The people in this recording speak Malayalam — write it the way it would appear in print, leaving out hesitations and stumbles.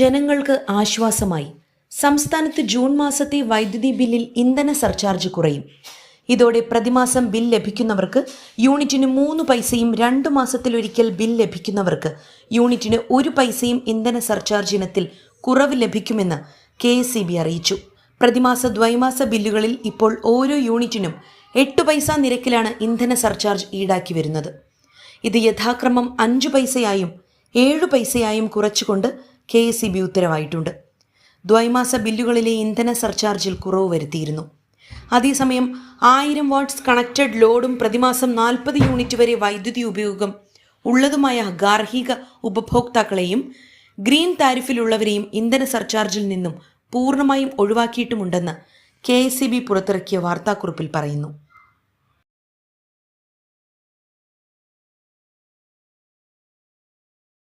ജനങ്ങൾക്ക് ആശ്വാസമായി. സംസ്ഥാനത്ത് ജൂൺ മാസത്തെ വൈദ്യുതി ബില്ലിൽ ഇന്ധന സർചാർജ് കുറയും. ഇതോടെ പ്രതിമാസം ബിൽ ലഭിക്കുന്നവർക്ക് യൂണിറ്റിന് 3 പൈസയും 2 മാസത്തിലൊരിക്കൽ ബിൽ ലഭിക്കുന്നവർക്ക് യൂണിറ്റിന് 1 പൈസയും ഇന്ധന സർചാർജ് ഇനത്തിൽ കുറവ് ലഭിക്കുമെന്ന് KSEB അറിയിച്ചു. പ്രതിമാസ ദ്വൈമാസ ബില്ലുകളിൽ ഇപ്പോൾ ഓരോ യൂണിറ്റിനും 8 പൈസ നിരക്കിലാണ് ഇന്ധന സർചാർജ് ഈടാക്കി വരുന്നത്. ഇത് യഥാക്രമം 5 പൈസയായും 7 പൈസയായും കുറച്ചുകൊണ്ട് KSEB ഉത്തരവായിട്ടുണ്ട്. ദ്വൈമാസ ബില്ലുകളിലെ ഇന്ധന സർചാർജിൽ കുറവ് വരുത്തിയിരുന്നു. അതേസമയം 1000 വാട്ട്സ് കണക്റ്റഡ് ലോഡും പ്രതിമാസം 40 യൂണിറ്റ് വരെ വൈദ്യുതി ഉപയോഗം ഉള്ളതുമായ ഗാർഹിക ഉപഭോക്താക്കളെയും ഗ്രീൻ താരിഫിലുള്ളവരെയും ഇന്ധന സർചാർജിൽ നിന്നും പൂർണ്ണമായും ഒഴിവാക്കിയിട്ടുമുണ്ടെന്ന് KSEB പുറത്തിറക്കിയ വാർത്താക്കുറിപ്പിൽ പറയുന്നു.